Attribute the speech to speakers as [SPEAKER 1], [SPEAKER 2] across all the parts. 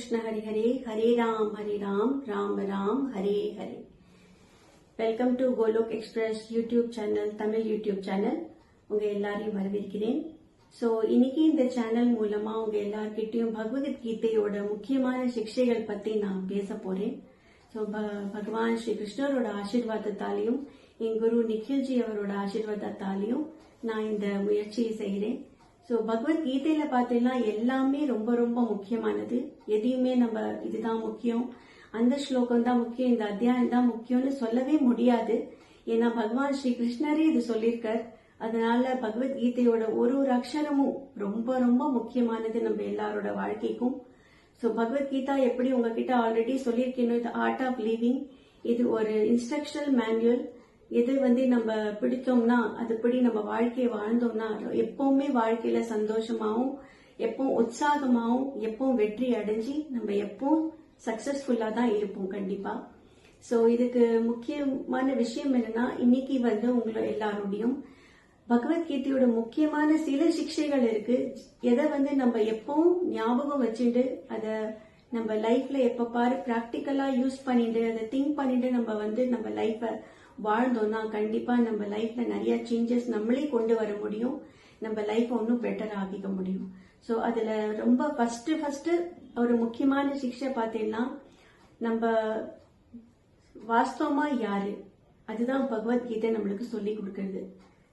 [SPEAKER 1] Krishna Hare Hare, Hare Ram, Ram Ram, Hare Hare. Welcome to Golok Express YouTube channel, Tamil YouTube channel. உங்க எல்லாரையும் வரவேற்கிறேன். So இன்னைக்கு இந்த channel மூலமா உங்க எல்லார்கிட்டையும் பகவத்கீதையோட முக்கியமான சிக்ஷைகள் பத்தி நான் பேச போறேன். ஸோ பகவான் ஸ்ரீ கிருஷ்ணரோட ஆசீர்வாதத்தாலையும் என் குரு நிখিলஜி அவரோட ஆசீர்வாதத்தாலையும் நான் இந்த முயற்சியை செய்கிறேன். ஸோ பகவத்கீதையில பார்த்தீங்கன்னா எல்லாமே ரொம்ப ரொம்ப முக்கியமானது. எதையுமே நம்ம இதுதான் முக்கியம், அந்த ஸ்லோகம் தான் முக்கியம், இந்த அத்தியாயம் தான் முக்கியம்னு சொல்லவே முடியாது. ஏன்னா பகவான் ஸ்ரீ கிருஷ்ணரே இது சொல்லியிருக்கார். அதனால பகவத்கீதையோட ஒரு அக்ஷரமும் ரொம்ப ரொம்ப முக்கியமானது நம்ம எல்லாரோட வாழ்க்கைக்கும். ஸோ பகவத்கீதா எப்படி உங்ககிட்ட ஆல்ரெடி சொல்லியிருக்கணும், இது ஆர்ட் ஆஃப் லிவிங். இது ஒரு இன்ஸ்ட்ரக்ஷனல் மேனுவல். எது நம்ம பிடிச்சோம்னா அதுபடி நம்ம வாழ்க்கையை வாழ்ந்தோம்னா எப்பவுமே வாழ்க்கையில சந்தோஷமாவும், எப்பவும் உற்சாகமாவும், எப்பவும் வெற்றி அடைஞ்சி நம்ம எப்பவும் சக்சஸ்ஃபுல்லா தான் இருப்போம் கண்டிப்பா. சோ இதுக்கு முக்கியமான விஷயம் என்னன்னா, இன்னைக்கு உங்களை எல்லாரோடையும் பகவத்கீதையோட முக்கியமான சில சிக்ஷைகள் இருக்கு. எதை நம்ம எப்பவும் ஞாபகம் வச்சுட்டு அதை நம்ம லைஃப்ல எப்ப பாரு பிராக்டிக்கலா யூஸ் பண்ணிட்டு அதை திங்க் பண்ணிட்டு நம்ம லைஃப வாழ்ந்தோம்னா கண்டிப்பா நம்ம லைஃப்ல நிறைய சேஞ்சஸ் நம்மளே கொண்டு வர முடியும். நம்ம லைஃப் இன்னும் பெட்டர் ஆக்கிக்க முடியும். சோ அதுல ரொம்ப ஃபர்ஸ்ட் ஒரு முக்கியமான சிக்ஷை பார்த்தீங்கன்னா, நம்ம வாஸ்தவமா யாரு, அதுதான் பகவத்கீதை நம்மளுக்கு சொல்லி கொடுக்கறது.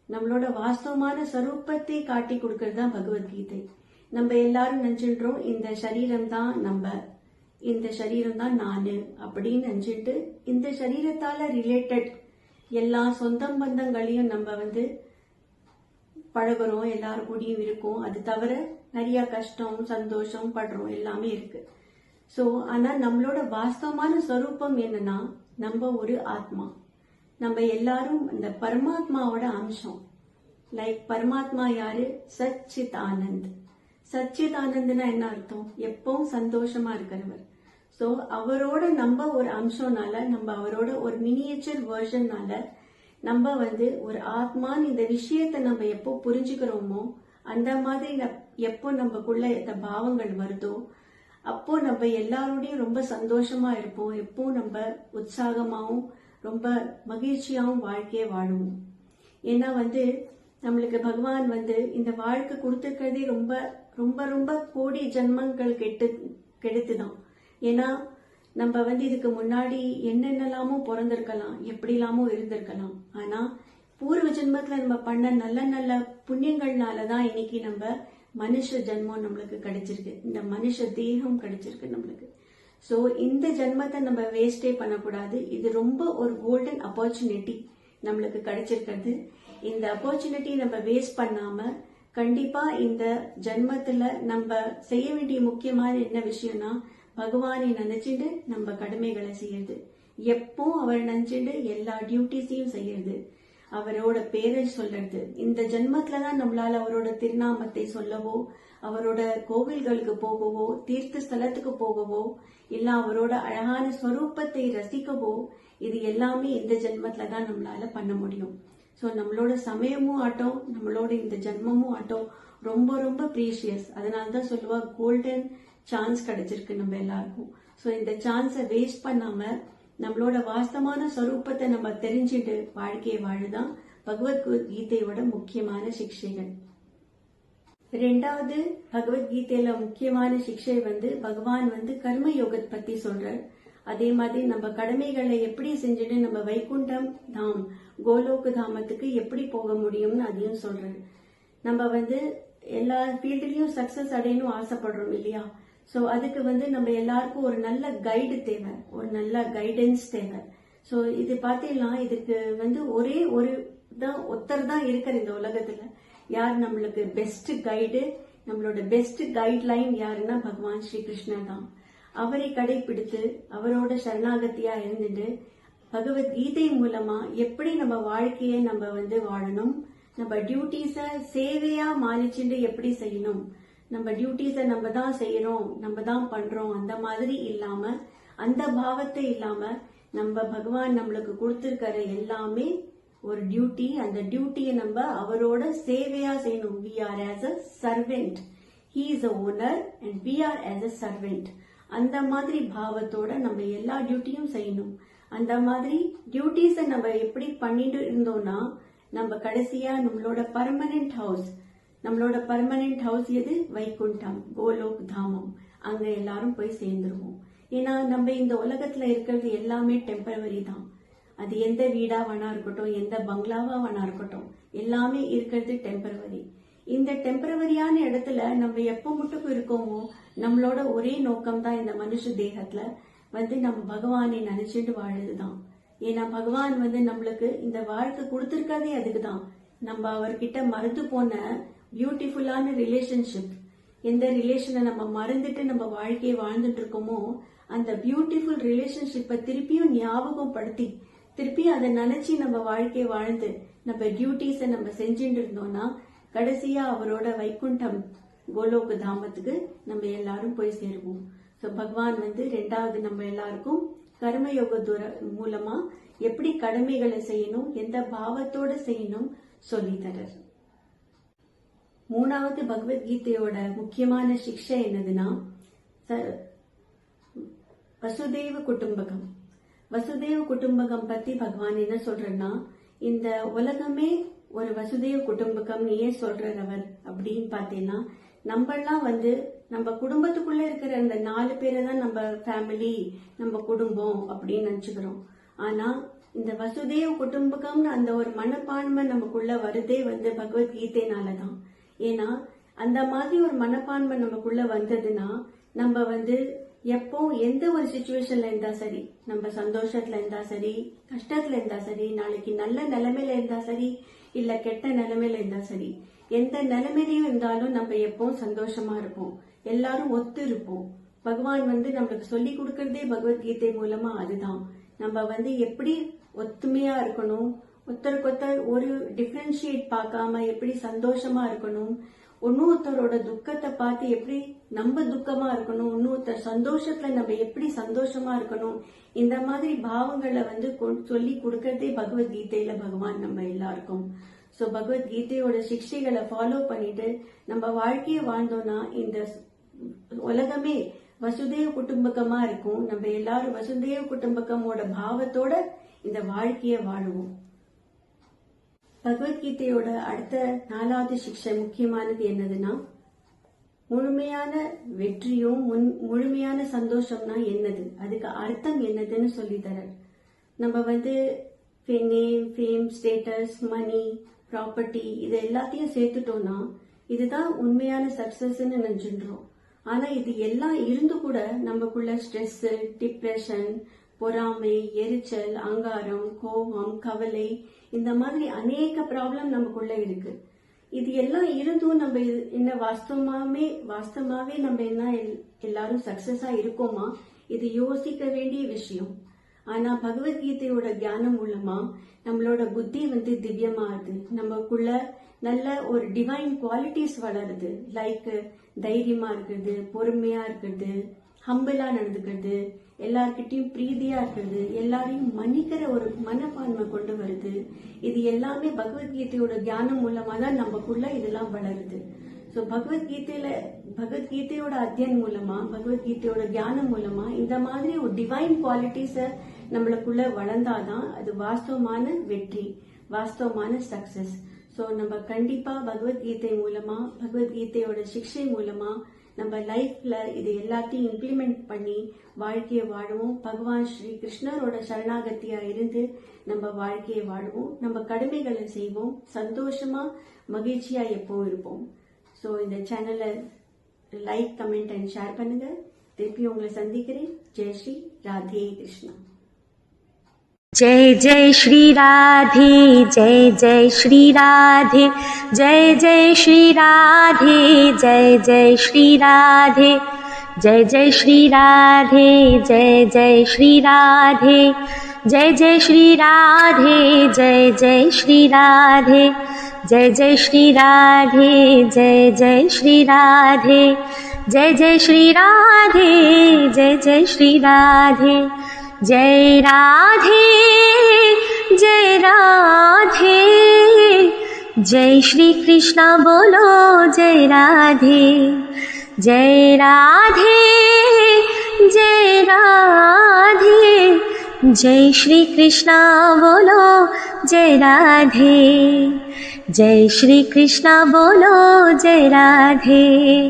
[SPEAKER 1] நம்மளோட வாஸ்தவமான ஸ்வரூபத்தை காட்டி கொடுக்கறது தான் பகவத்கீதை. நம்ம எல்லாரும் நினைச்சுன்றோம் இந்த சரீரம் தான் நம்ம, இந்த சரீரம் தான் நானு அப்படின்னு நினைச்சிட்டு இந்த சரீரத்தால ரிலேட்டட் எல்லா சொந்த பந்தங்களையும் நம்ம பழகுறோம், எல்லாரும் கூடயும் இருக்கோம். அது தவிர நிறைய கஷ்டம் சந்தோஷம் படுறோம், எல்லாமே இருக்கு. சோ ஆனா நம்மளோட வாஸ்தவமான ஸ்வரூபம் என்னன்னா, நம்ம ஒரு ஆத்மா. நம்ம எல்லாரும் இந்த பரமாத்மாவோட அம்சம். லைக் பரமாத்மா யாரு? சச்சித் ஆனந்த். சச்சித் ஆனந்த்னா என்ன அர்த்தம்? எப்பவும் சந்தோஷமா இருக்கிறவர். சோ அவரோட நம்ம ஒரு அம்சம்னால, நம்ம அவரோட ஒரு மினியேச்சர் வெர்ஷன்னால நம்ம ஒரு ஆத்மான்னு இந்த விஷயத்த நம்ம எப்போ புரிஞ்சுக்கிறோமோ, அந்த மாதிரி எப்போ நமக்குள்ள இந்த பாவங்கள் வருதோ அப்போ நம்ம எல்லாரோடையும் ரொம்ப சந்தோஷமா இருப்போம். எப்போ நம்ம உற்சாகமாவும் ரொம்ப மகிழ்ச்சியாவும் வாழ்க்கையை வாழுவோம். ஏன்னா நம்மளுக்கு பகவான் இந்த வாழ்க்கை கொடுத்துருக்கிறதே ரொம்ப ரொம்ப ரொம்ப கோடி ஜென்மங்கள் கெடுத்துதான். ஏன்னா நம்ம இதுக்கு முன்னாடி என்னென்னலாமோ பிறந்திருக்கலாம், எப்படிலாமோ இருந்திருக்கலாம். ஆனா பூர்வ ஜென்மத்துல நம்ம பண்ண நல்ல நல்ல புண்ணியங்கள்னாலதான் இன்னைக்கு நம்ம மனுஷ ஜென்மம் நம்மளுக்கு கிடைச்சிருக்கு, இந்த மனுஷ தேகம் கிடைச்சிருக்கு நம்மளுக்கு. சோ இந்த ஜென்மத்தை நம்ம வேஸ்டே பண்ணக்கூடாது. இது ரொம்ப ஒரு கோல்டன் ஆப்பர்ச்சுனிட்டி நம்மளுக்கு கிடைச்சிருக்கிறது. இந்த ஆப்பர்ச்சுனிட்டி நம்ம வேஸ்ட் பண்ணாம கண்டிப்பா இந்த ஜென்மத்துல நம்ம செய்ய வேண்டிய முக்கியமான என்ன விஷயம்னா, பகவானை நினைச்சிட்டு நம்ம கடமைகளை செய்யறது, எப்போ அவர் நினைச்சிட்டு எல்லா டியூட்டிஸையும் செய்யறது, அவரோட பேரை சொல்றது. இந்த ஜென்மத்துலதான் நம்மளால அவரோட திருநாமத்தை சொல்லவோ, அவரோட கோவில்களுக்கு போகவோ, தீர்த்த ஸ்தலத்துக்கு போகவோ, இல்ல அவரோட அழகான ஸ்வரூபத்தை ரசிக்கவோ, இது எல்லாமே இந்த ஜென்மத்துலதான் நம்மளால பண்ண முடியும். சோ நம்மளோட சமயமும் ஆட்டம், நம்மளோட இந்த ஜென்மமும் ஆட்டம் ரொம்ப ரொம்ப ப்ரீஷியஸ். அதனாலதான் சொல்லுவா கோல்டன் சான்ஸ் கிடைச்சிருக்கு நம்ம எல்லாருக்கும். சோ இந்த சான்ஸை வேஸ்ட் பண்ணாம நம்மளோட வாஸ்தவமான ஸ்வரூபத்தை நம்ம தெரிஞ்சுட்டு வாழ்க்கையை வாழுதான் பகவத்கீதையோட முக்கியமான சிக்ஷைகள். ரெண்டாவது பகவத்கீதையில முக்கியமான சிக்ஷை பகவான் கர்ம யோகத்தை பத்தி சொல்றார். அதே மாதிரி நம்ம கடமைகளை எப்படி செஞ்சுட்டு நம்ம வைகுண்டம் தாம், கோலோக்கு தாமத்துக்கு எப்படி போக முடியும்னு அதையும் சொல்றாரு. நம்ம எல்லா ஃபீல்ட்லயும் சக்சஸ் அடையணும் ஆசைப்படுறோம் இல்லையா? சோ அதுக்கு நம்ம எல்லாருக்கும் ஒரு நல்ல கைடு தேவை, ஒரு நல்ல கைடன்ஸ் தேவை. சோ இது பாத்தீங்கன்னா இதுக்கு ஒரே ஒரு ஒருத்தர் தான் இருக்கிற இந்த உலகத்துல. யார் நம்மளுக்கு பெஸ்ட் கைடு, நம்மளோட பெஸ்ட் கைட்லைன் யாருன்னா பகவான் ஸ்ரீ கிருஷ்ணர் தான். அவரை கடைபிடித்து அவரோட சரணாகத்தியா இருந்துட்டு பகவத்கீதை மூலமா எப்படி நம்ம வாழ்க்கையை நம்ம வாழணும், நம்ம டியூட்டிஸ சேவையா மாறிச்சுட்டு எப்படி செய்யணும், நம்ம டியூட்டிஸ நம்ம தான் செய்யறோம், நம்ம தான் பண்றோம், அந்த மாதிரி இல்லாம, அந்த பாவத்தை இல்லாம நம்ம பகவான் நம்மளுக்கு கொடுத்திருக்கிற எல்லாமே ஒரு டியூட்டி. அந்த டியூட்டியை நம்ம அவரோட சேவையா செய்யணும். We are as a servant. He is a owner and we are as a servant. அந்த மாதிரி பாவத்தோட நம்ம எல்லா டியூட்டியும் செய்யணும். அந்த மாதிரி டியூட்டிஸை நம்ம எப்படி பண்ணிட்டு இருந்தோம்னா நம்ம கடைசியா நம்மளோட பர்மனன்ட் ஹவுஸ் எது? வைகுண்டம், கோலோக் தாமம். அங்க எல்லாரும் போய் சேர்ந்துருவோம். ஏன்னா நம்ம இந்த உலகத்துல இருக்கிறது எல்லாமே டெம்பரவரி தான். அது எந்த வீடா வேணா இருக்கட்டும், எந்த பங்களாவா வேணா இருக்கட்டும், எல்லாமே இருக்கிறது டெம்பரவரி. இந்த டெம்பரவரியான இடத்துல நம்ம எப்போ மட்டும் இருக்கோமோ நம்மளோட ஒரே நோக்கம் தான் இந்த மனுஷ தேகத்துல நம்ம பகவானை நினைச்சிட்டு வாழதுதான். ஏன்னா பகவான் நம்மளுக்கு இந்த வாழ்க்கை கொடுத்திருக்கதே அதுக்குதான். நம்ம அவர்கிட்ட மறந்து போன பியூட்டிஃபுல்லான ரிலேஷன்ஷிப், எந்த ரிலேஷனை நம்ம மறந்துட்டு நம்ம வாழ்க்கையை வாழ்ந்துட்டு இருக்கோமோ அந்த பியூட்டிஃபுல் ரிலேஷன்ஷிப்பை திருப்பியும் ஞாபகப்படுத்தி திருப்பி அதை நினைச்சு நம்ம வாழ்க்கையை வாழ்ந்து நம்ம டியூட்டிஸை நம்ம செஞ்சுட்டு இருந்தோம்னா கடைசியா அவரோட வைகுண்டம் கோலோக தாமத்துக்கு நம்ம எல்லாரும் போய் சேருவோம். ஸோ பகவான் ரெண்டாவது நம்ம எல்லாருக்கும் கர்மயோக மூலமா எப்படி கடமைகளை செய்யணும், எந்த பாவத்தோட செய்யணும் சொல்லி தரர். மூணாவது பகவத்கீதையோட முக்கியமான சிக்ஷை என்னதுன்னா வசுதேவ குடும்பகம் பத்தி பகவான் என்ன சொல்றன்னா, இந்த உலகமே ஒரு வசுதேவ குடும்பகம் ஏன் சொல்றார் அவர் அப்படின்னு பாத்தீங்கன்னா, நம்மெல்லாம் நம்ம குடும்பத்துக்குள்ள இருக்கிற அந்த 4 பேரை தான் நம்ம ஃபேமிலி, நம்ம குடும்பம் அப்படின்னு நினைச்சுக்கிறோம். ஆனா இந்த வசுதேவ குடும்பகம்னு அந்த ஒரு மனப்பான்மை நமக்குள்ள வருதே பகவத்கீதைனாலதான். ஏன்னா அந்த மாதிரி ஒரு மனப்பான்மை நமக்குள்ள வந்ததுன்னா நம்ம எப்போ எந்த ஒரு சிச்சுவேஷன்ல இருந்தா சரி, நம்ம சந்தோஷத்துல இருந்தா சரி, கஷ்டத்துல இருந்தா சரி, நாளைக்கு நல்ல நிலைமையில இருந்தா சரி, இல்ல கெட்ட நிலைமையில இருந்தா சரி, எந்த நிலைமையிலையும் இருந்தாலும் நம்ம எப்பவும் சந்தோஷமா இருப்போம், எல்லாரும் ஒத்து இருப்போம். பகவான் நம்மளுக்கு சொல்லி கொடுக்கறதே பகவத்கீதை மூலமா அதுதான். நம்ம எப்படி ஒத்துமையா இருக்கணும், ஒருத்தருக்கொத்தர் ஒரு டிஃபரன்ஷியேட் பார்க்காம எப்படி சந்தோஷமா இருக்கணும், இன்னொருத்தரோட துக்கத்தை பார்த்து எப்படி நம்ம துக்கமா இருக்கணும், இன்னொருத்தர் சந்தோஷத்துல நம்ம எப்படி சந்தோஷமா இருக்கணும், இந்த மாதிரி பாவங்களை சொல்லி கொடுக்கறதே பகவத்கீதையில பகவான் நம்ம எல்லாருக்கும். சோ பகவத்கீதையோட சிக்ஷைகளை ஃபாலோ பண்ணிட்டு நம்ம வாழ்க்கையை வாழ்ந்தோம்னா இந்த உலகமே வசுதேவ குடும்பகமா இருக்கும். நம்ம எல்லாரும் வசுதேவ குடும்பகமோட பாவத்தோட இந்த வாழ்க்கையை வாழுவோம். பகவத்கீதையோட அடுத்த 4வது சிக்ஷை முக்கியமானது என்னதுன்னா, முழுமையான வெற்றியும் முழுமையான சந்தோஷம்னா என்னது, அதுக்கு அர்த்தம் என்னதுன்னு சொல்லி தர. நம்ம நேம், ஃபேம், ஸ்டேட்டஸ், மணி, ப்ராப்பர்ட்டி இது எல்லாத்தையும் சேர்த்துட்டோம்னா இதுதான் உண்மையான சக்சஸ்ன்னு நினைச்சுன்றோம். ஆனா இது எல்லாம் இருந்து கூட நமக்குள்ள ஸ்ட்ரெஸ், டிப்ரெஷன், பொறாமை, எரிச்சல், அங்காரம், கோபம், கவலை, இந்த மாதிரி அநேக ப்ராப்ளம் நமக்குள்ள இருக்கு. இது எல்லாம் இருந்தும் நம்ம என்ன வாஸ்தவமாவே நம்ம என்ன எல்லாரும் சக்சஸா இருக்கோமா, இது யோசிக்க வேண்டிய விஷயம். ஆனா பகவத்கீதையோட தியானம் மூலமா நம்மளோட புத்தி திவ்யமாகுது, நமக்குள்ள நல்ல ஒரு டிவைன் குவாலிட்டிஸ் வளருது. லைக் தைரியமா இருக்கிறது, பொறுமையா இருக்கிறது, ஹம்பிளா நடந்துக்கிறது, எல்லார்கிட்டையும் பிரீதியா இருக்கிறது, எல்லாரையும் மன்னிக்கிற ஒரு மனப்பான்மை கொண்டு வருது. இது எல்லாமே பகவத்கீதையோட தியானம் மூலமா தான் நமக்குள்ள இதெல்லாம் வளருது. சோ பகவத்கீதையோட அத்தியனம் மூலமா, பகவத்கீதையோட தியானம் மூலமா இந்த மாதிரி ஒரு டிவைன் குவாலிட்டிஸ நம்மளுக்குள்ள வளர்ந்தாதான் அது வாஸ்தவமான வெற்றி, வாஸ்தவமான சக்சஸ். சோ நம்ம கண்டிப்பா பகவத்கீதை மூலமா, பகவத்கீதையோட சிக்ஷை மூலமா நம்ம லைஃப்ல இது எல்லாத்தையும் இம்ப்ளிமெண்ட் பண்ணி வாழ்க்கையை வாழுவோம். பகவான் ஸ்ரீ கிருஷ்ணரோட சரணாகத்தியா இருந்து நம்ம வாழ்க்கையை வாழுவோம், நம்ம கடமைகளை செய்வோம், சந்தோஷமா மகிழ்ச்சியா எப்போ இருப்போம். ஸோ இந்த சேனலை லைக், கமெண்ட் அண்ட் ஷேர் பண்ணுங்க. திருப்பி உங்களை சந்திக்கிறேன். ஜெய் ஸ்ரீ ராதே கிருஷ்ணா.
[SPEAKER 2] जय जय श्री राधे, जय जय श्री राधे, जय जय श्री राधे, जय जय श्री राधे, जय जय श्री राधे, जय जय श्री राधे, जय जय श्री राधे, जय जय श्री राधे, जय जय श्री राधे, जय जय श्री राधे, जय जय श्री राधे, जय जय श्री राधे, जय राधे, जय राधे, जय श्री कृष्णा बोलो जय राधे, जय राधे, जय श्री कृष्णा बोलो जय राधे, जय श्री कृष्णा बोलो जय राधे,